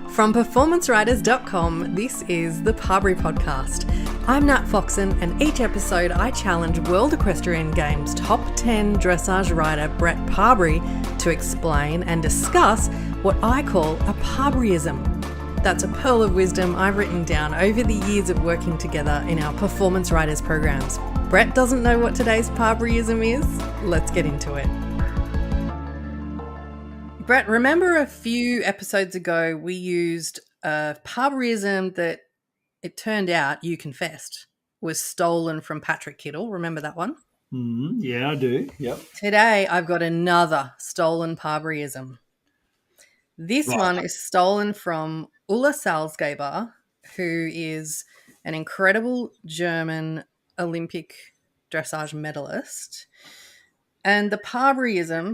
From performanceriders.com, this is the Parbery Podcast. I'm Nat Foxon, and each episode I challenge World Equestrian Games top 10 dressage rider Brett Parbery to explain and discuss what I call a Parberyism. That's a pearl of wisdom I've written down over the years of working together in our performance riders programs. Brett doesn't know what today's Parberyism is. Let's get into it. Brett, remember a few episodes ago we used a Parberyism that it turned out, you confessed, was stolen from Patrick Kittle. Remember that one? Yeah, I do. Yep. Today I've got another stolen Parberyism. This one is stolen from Ulla Salzgeber, who is an incredible German Olympic dressage medalist. And the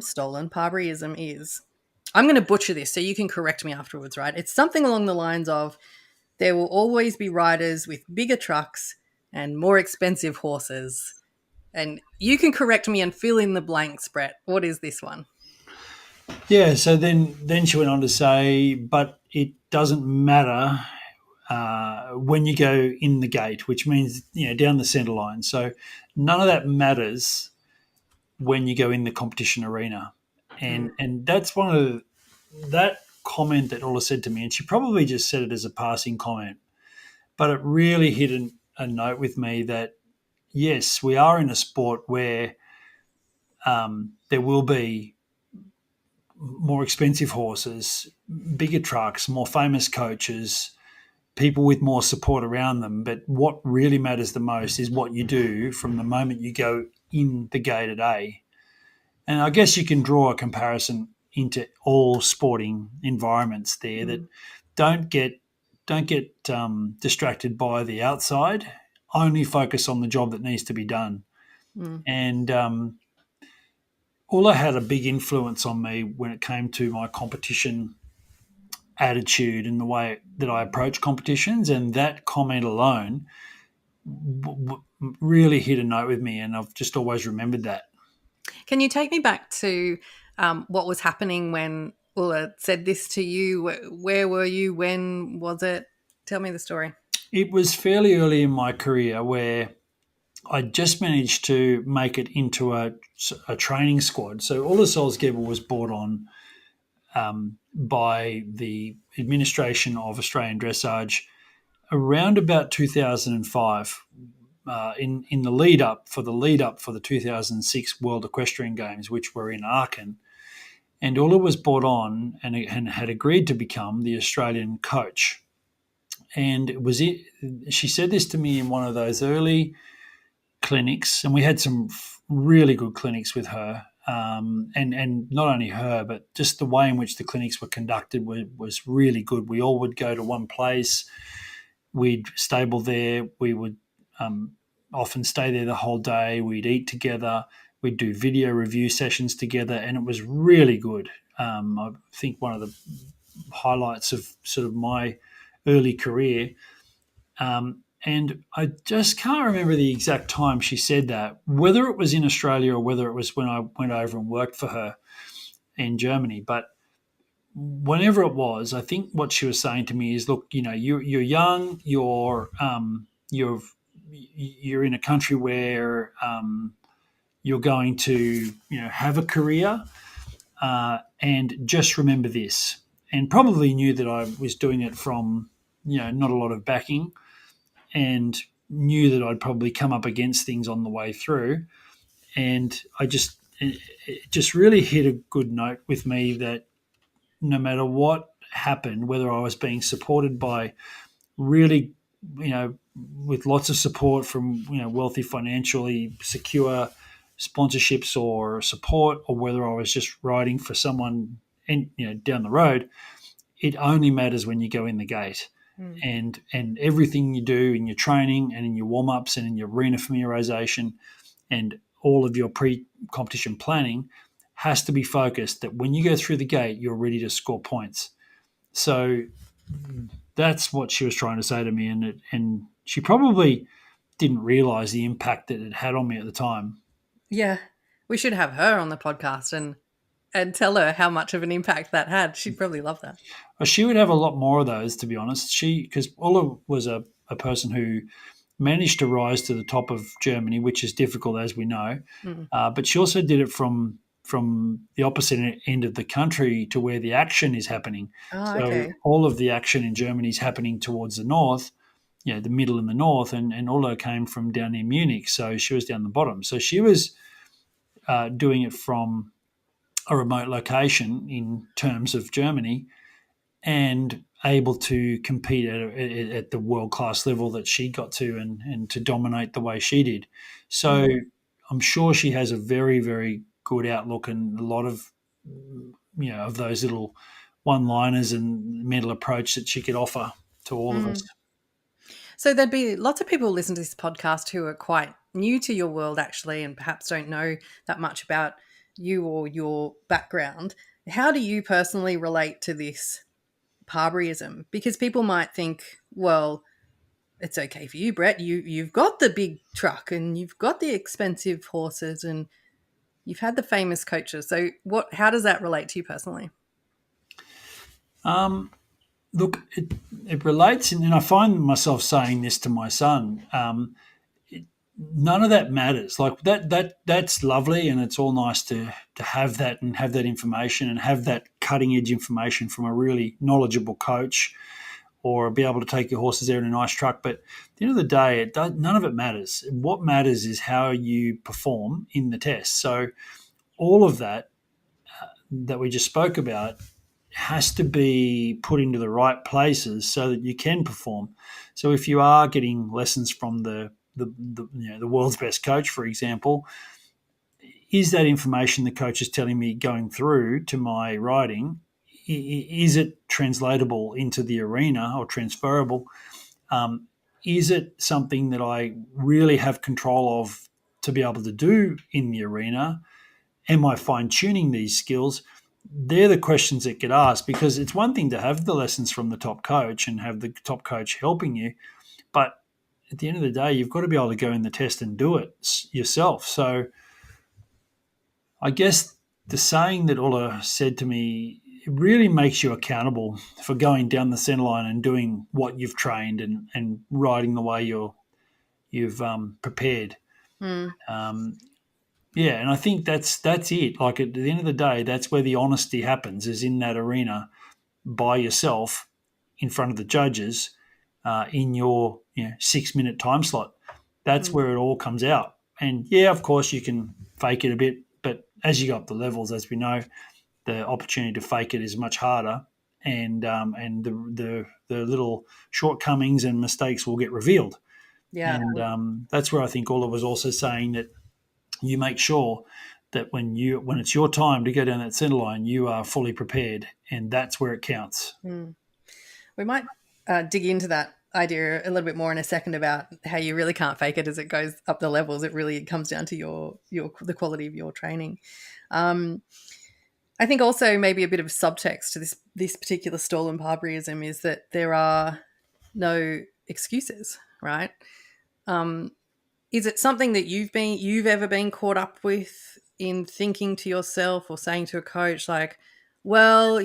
stolen Parberyism is, I'm going to butcher this so you can correct me afterwards, right? It's something along the lines of, there will always be riders with bigger trucks and more expensive horses. And you can correct me and fill in the blanks, Brett. What is this one? Yeah, so then she went on to say, but it doesn't matter when you go in the gate, which means, down the centre line. So none of that matters when you go in the competition arena. And that's one of that comment that Ola said to me, and she probably just said it as a passing comment, but it really hit a note with me that, yes, we are in a sport where there will be more expensive horses, bigger trucks, more famous coaches, people with more support around them. But what really matters the most is what you do from the moment you go in the gate at A. And I guess you can draw a comparison into all sporting environments there that don't get distracted by the outside, only focus on the job that needs to be done. And Ulla had a big influence on me when it came to my competition attitude and the way that I approach competitions, and that comment alone really hit a note with me, and I've just always remembered that. Can you take me back to what was happening when Ulla said this to you? Where were you? When was it? Tell me the story. It was fairly early in my career where I just managed to make it into a training squad. So Ulla Salzgeber was brought on by the administration of Australian Dressage around about 2005. In the lead up for the 2006 World Equestrian Games, which were in Aachen, and Ulla was brought on and had agreed to become the Australian coach. And she said this to me in one of those early clinics, and we had some really good clinics with her, and not only her, but just the way in which the clinics were conducted was really good. We all would go to one place, we'd stable there, we would often stay there the whole day. We'd eat together. We'd do video review sessions together, and it was really good. I think one of the highlights of sort of my early career. And I just can't remember the exact time she said that, whether it was in Australia or whether it was when I went over and worked for her in Germany. But whenever it was, I think what she was saying to me is, look, you're young, you're in a country where you're going to have a career, and just remember this. And probably knew that I was doing it from not a lot of backing, and knew that I'd probably come up against things on the way through. And it just really hit a good note with me that no matter what happened, whether I was being supported by really with lots of support from wealthy, financially secure sponsorships or support, or whether I was just riding for someone down the road, it only matters when you go in the gate. And everything you do in your training and in your warm-ups and in your arena familiarization and all of your pre-competition planning has to be focused that when you go through the gate, you're ready to score points. So that's what she was trying to say to me, and she probably didn't realize the impact that it had on me at the time. Yeah, we should have her on the podcast and and tell her how much of an impact that had. She'd probably love that. Well, she would have a lot more of those, to be honest. Because Ulla was a person who managed to rise to the top of Germany, which is difficult, as we know. Mm. But she also did it from the opposite end of the country to where the action is happening. Oh, So okay. all of the action in Germany is happening towards the north, the middle and the north, and Ulla came from down near Munich, so she was down the bottom. So she was doing it from a remote location in terms of Germany, and able to compete at the world class level that she got to, and to dominate the way she did. So I'm sure she has a very, very good outlook, and a lot of of those little one liners and mental approach that she could offer to all of us. So there'd be lots of people listen to this podcast who are quite new to your world, actually, and perhaps don't know that much about you or your background. How do you personally relate to this Parberyism? Because people might think, well, it's okay for you, Brett. You've got the big truck and you've got the expensive horses and you've had the famous coaches. So how does that relate to you personally? Look, it relates, and I find myself saying this to my son. None of that matters. Like that's lovely, and it's all nice to have that and have that information and have that cutting edge information from a really knowledgeable coach, or be able to take your horses there in a nice truck. But at the end of the day, none of it matters. What matters is how you perform in the test. So all of that that we just spoke about has to be put into the right places so that you can perform. So if you are getting lessons from the world's best coach, for example, is that information the coach is telling me going through to my riding, is it translatable into the arena or transferable? Is it something that I really have control of to be able to do in the arena? Am I fine-tuning these skills? They're the questions that get asked, because it's one thing to have the lessons from the top coach and have the top coach helping you, but at the end of the day, you've got to be able to go in the test and do it yourself. So I guess the saying that Ulla said to me, it really makes you accountable for going down the centre line and doing what you've trained, and riding the way you've prepared. And I think that's it. Like, at the end of the day, that's where the honesty happens, is in that arena by yourself in front of the judges, in your 6-minute time slot. That's where it all comes out. And of course you can fake it a bit, but as you go up the levels, as we know, the opportunity to fake it is much harder, and the little shortcomings and mistakes will get revealed. Yeah. And that's where I think Ulla was also saying that you make sure that when it's your time to go down that centre line, you are fully prepared, and that's where it counts. We might dig into that idea a little bit more in a second, about how you really can't fake it as it goes up the levels. It really comes down to the quality of your training. I think also maybe a bit of subtext to this particular stolen Parberyism is that there are no excuses, right? Is it something that you've ever been caught up with, in thinking to yourself or saying to a coach, like, well,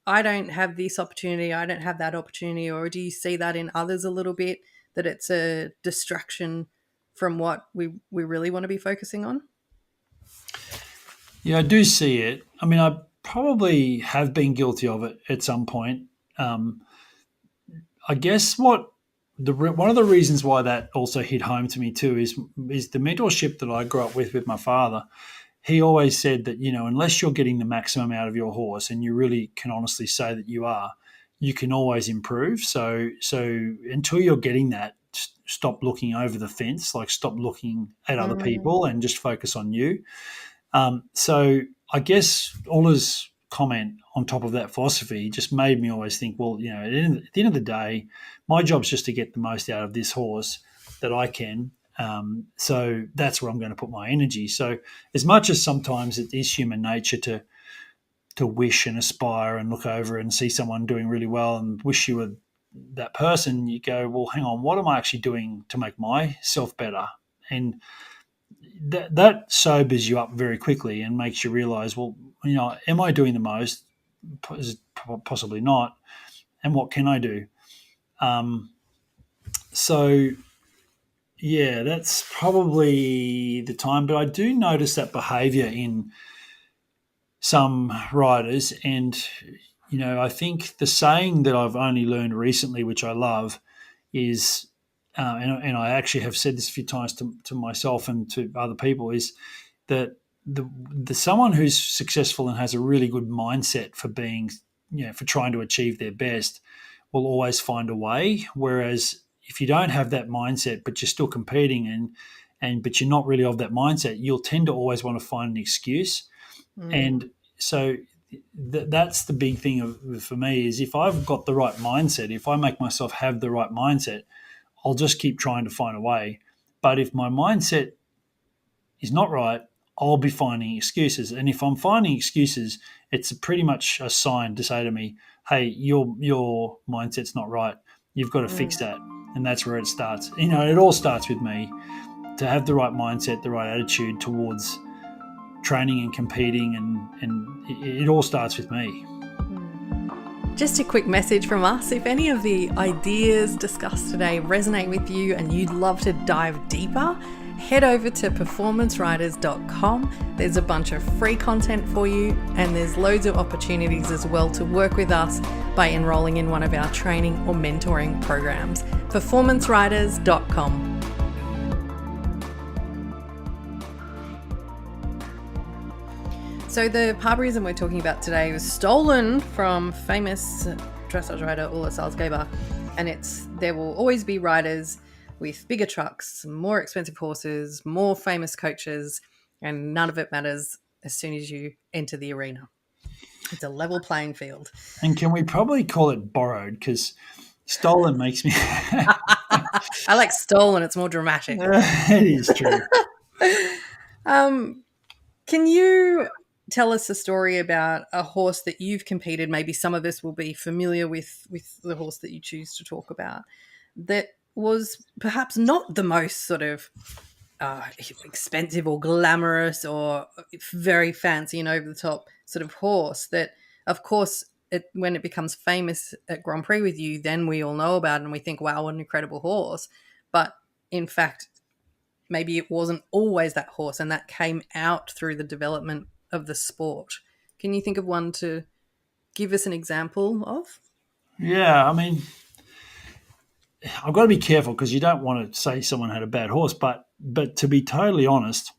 I don't have this opportunity, I don't have that opportunity? Or do you see that in others a little bit, that it's a distraction from what we really want to be focusing on? Yeah, I do see it. I mean, I probably have been guilty of it at some point. I guess one of the reasons why that also hit home to me too is the mentorship that I grew up with my father. He always said that, unless you're getting the maximum out of your horse, and you really can honestly say that you are, you can always improve. So until you're getting that, stop looking over the fence, like stop looking at other people and just focus on you. So I guess Ulla's comment on top of that philosophy just made me always think, well, at the end of the day, my job's just to get the most out of this horse that I can. So that's where I'm going to put my energy. So as much as sometimes it is human nature to wish and aspire and look over and see someone doing really well and wish you were that person, you go, well, hang on, what am I actually doing to make myself better? And that sobers you up very quickly and makes you realize, well, am I doing the most? Possibly not. And what can I do? So yeah, that's probably the time. But I do notice that behaviour in some riders, and I think the saying that I've only learned recently, which I love, is, and I actually have said this a few times to myself and to other people, is that the someone who's successful and has a really good mindset for being, for trying to achieve their best, will always find a way. Whereas if you don't have that mindset, but you're still competing but you're not really of that mindset, you'll tend to always want to find an excuse. And so that's the big thing for me, is if I've got the right mindset, if I make myself have the right mindset, I'll just keep trying to find a way. But if my mindset is not right, I'll be finding excuses. And if I'm finding excuses, it's pretty much a sign to say to me, hey, your mindset's not right. You've got to fix that. And that's where it starts. It all starts with me, to have the right mindset, the right attitude towards training and competing, and it all starts with me. Just a quick message from us. If any of the ideas discussed today resonate with you and you'd love to dive deeper, head over to performanceriders.com. There's a bunch of free content for you, and there's loads of opportunities as well to work with us by enrolling in one of our training or mentoring programs. performanceriders.com. So the Parberyism we're talking about today was stolen from famous dressage rider Ulla Salzgeber, and there will always be riders with bigger trucks, more expensive horses, more famous coaches, and none of it matters as soon as you enter the arena. It's a level playing field. And can we probably call it borrowed, because stolen makes me... I like stolen, it's more dramatic. It is true. Can you tell us a story about a horse that you've competed? Maybe some of us will be familiar with the horse that you choose to talk about, that was perhaps not the most sort of expensive or glamorous or very fancy and over the top sort of horse that, of course, when it becomes famous at Grand Prix with you, then we all know about it and we think, wow, what an incredible horse. But in fact, maybe it wasn't always that horse, and that came out through the development of the sport. Can you think of one to give us an example of? Yeah, I mean, I've got to be careful because you don't want to say someone had a bad horse, but to be totally honest,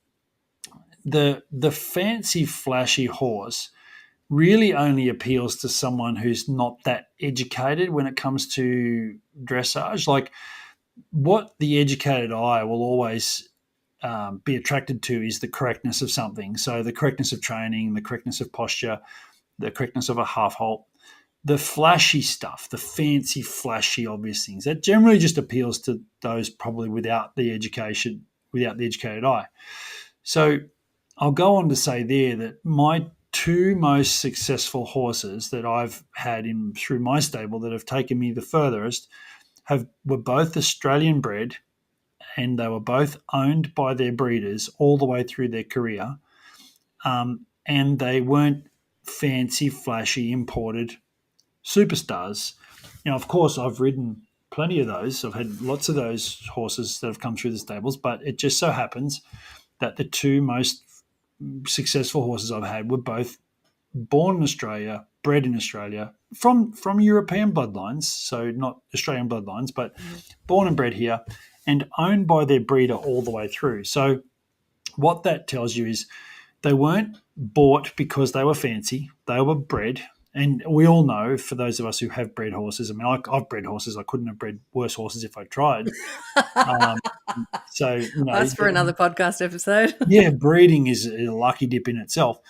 the fancy, flashy horse really only appeals to someone who's not that educated when it comes to dressage. Like, what the educated eye will always be attracted to is the correctness of something. So the correctness of training, the correctness of posture, the correctness of a half halt. The flashy stuff, the fancy, flashy, obvious things, that generally just appeals to those probably without the educated eye. So I'll go on to say there that my two most successful horses that I've had through my stable that have taken me the furthest were both Australian bred, and they were both owned by their breeders all the way through their career. And they weren't fancy, flashy, imported superstars. Of course, I've ridden plenty of those. I've had lots of those horses that have come through the stables, but it just so happens that the two most successful horses I've had were both born in Australia, bred in Australia, from European bloodlines, so not Australian bloodlines, but born and bred here, and owned by their breeder all the way through. So what that tells you is they weren't bought because they were fancy. They were bred. And we all know, for those of us who have bred horses, I mean, I've bred horses. I couldn't have bred worse horses if I tried. That's for another podcast episode. Yeah, breeding is a lucky dip in itself.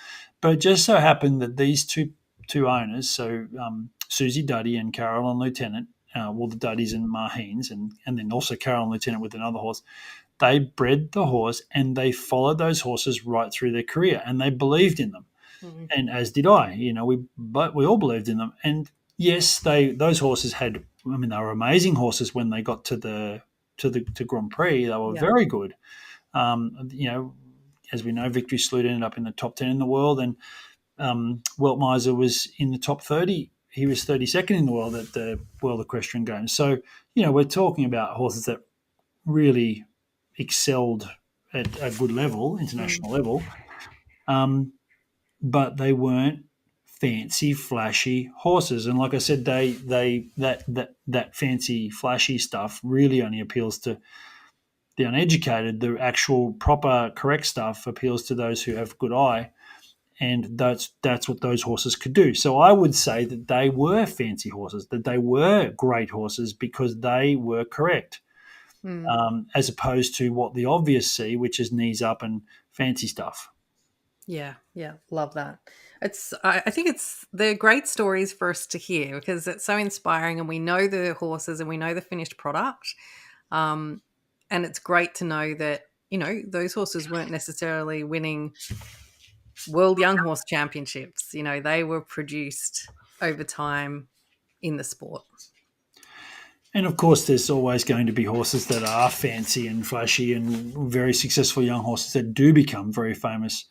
But it just so happened that these two owners, so Susie Duddy and Carolyn Lieutenant, the Duddies and Marheens, and then also Carolyn Lieutenant with another horse, they bred the horse and they followed those horses right through their career, and they believed in them. Mm-hmm. And as did I. We all believed in them. And yes, those horses they were amazing horses when they got to Grand Prix. They were very good. As we know, Victory Salute ended up in the top 10 in the world, and Weltmeiser was in the top 30. He was 32nd in the world at the World Equestrian Games. So, we're talking about horses that really excelled at a good level, international level, but they weren't fancy, flashy horses. And like I said, that fancy, flashy stuff really only appeals to the uneducated. The actual, proper, correct stuff appeals to those who have good eye. And that's what those horses could do. So I would say that they were fancy horses, that they were great horses because they were correct, as opposed to what the obvious see, which is knees up and fancy stuff. Yeah, love that. I think they're great stories for us to hear because it's so inspiring, and we know the horses and we know the finished product, and it's great to know that those horses weren't necessarily winning World Young Horse Championships. They were produced over time in the sport. And of course, there's always going to be horses that are fancy and flashy and very successful young horses that do become very famous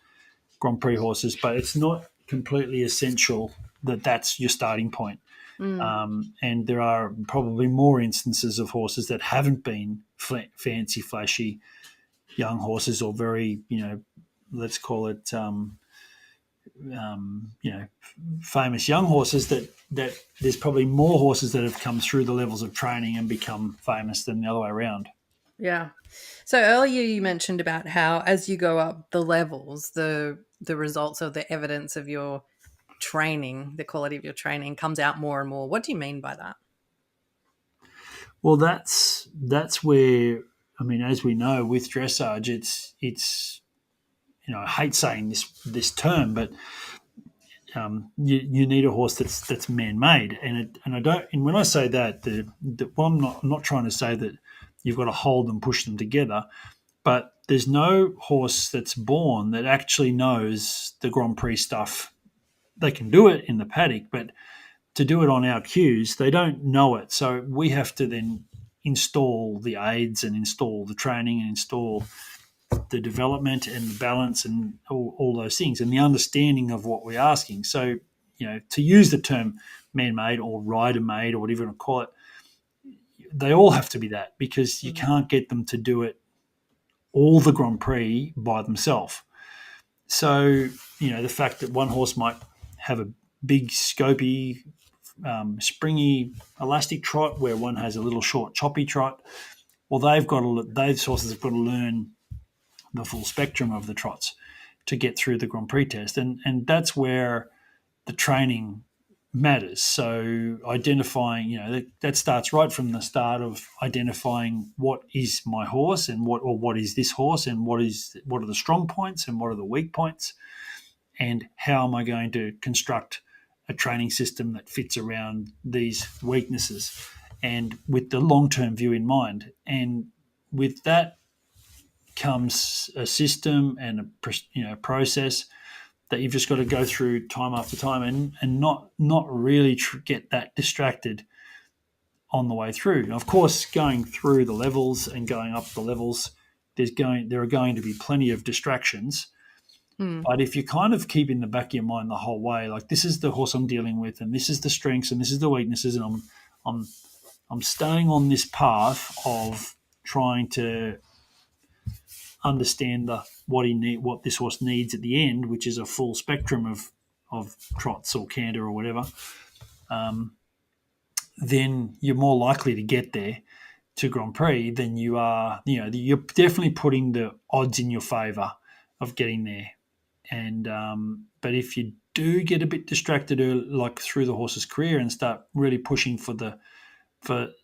Grand Prix horses, but it's not completely essential that that's your starting point. And there are probably more instances of horses that haven't been fancy, flashy young horses, or very, let's call it, famous young horses that there's probably more horses that have come through the levels of training and become famous than the other way around. Yeah. So earlier you mentioned about how as you go up the levels, the results of the evidence of your training, the quality of your training comes out more and more. What do you mean by that? Well, that's where, as we know with dressage, it's I hate saying this term, but you need a horse that's man-made, and I don't. And when I say that, I'm not trying to say that you've got to hold and push them together, but there's no horse that's born that actually knows the Grand Prix stuff. They can do it in the paddock, but to do it on our cues, they don't know it. So we have to then install the aids and install the training and install the development and the balance and all those things and the understanding of what we're asking. So, to use the term man-made or rider-made or whatever you want to call it, they all have to be that, because you can't get them to do it all the Grand Prix by themselves. So, the fact that one horse might have a big, scopy, springy, elastic trot where one has a little short, choppy trot, well, those horses have got to learn the full spectrum of the trots to get through the Grand Prix test. And that's where the training matters. So identifying, that starts right from the start of identifying what is my horse and what is this horse and what are the strong points and what are the weak points, and how am I going to construct a training system that fits around these weaknesses, and with the long-term view in mind. And with that comes a system and a process that you've just got to go through time after time, and not really get that distracted on the way through. And of course, going through the levels and going up the levels, there are going to be plenty of distractions. But if you kind of keep in the back of your mind the whole way, like, this is the horse I'm dealing with, and this is the strengths, and this is the weaknesses, and I'm staying on this path of trying to understand what this horse needs at the end, which is a full spectrum of trots or canter or whatever, then you're more likely to get there to Grand Prix than you are. You're definitely putting the odds in your favour of getting there. And but if you do get a bit distracted, like through the horse's career, and start really pushing for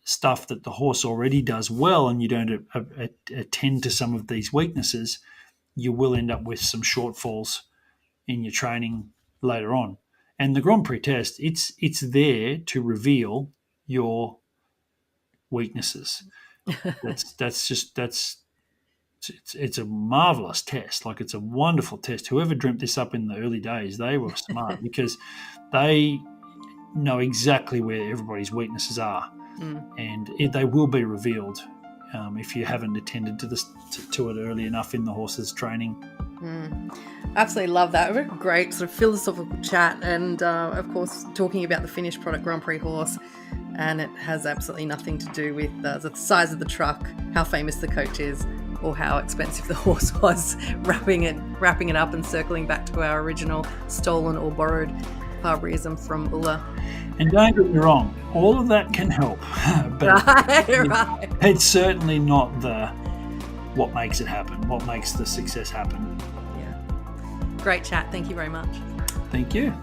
stuff that the horse already does well, and you don't attend to some of these weaknesses, you will end up with some shortfalls in your training later on. And the Grand Prix test, it's there to reveal your weaknesses. It's a marvelous test. Like, it's a wonderful test. Whoever dreamt this up in the early days, they were smart, because they know exactly where everybody's weaknesses are, and they will be revealed if you haven't attended to it early enough in the horse's training. Absolutely love that. A great sort of philosophical chat, and of course talking about the finished product Grand Prix horse, and it has absolutely nothing to do with the size of the truck, how famous the coach is, or how expensive the horse was. Wrapping it up and circling back to our original stolen or borrowed Parberyism from Ulla. And don't get me wrong, all of that can help, but right. it's certainly not what makes it happen, what makes the success happen. Yeah. Great chat. Thank you very much. Thank you.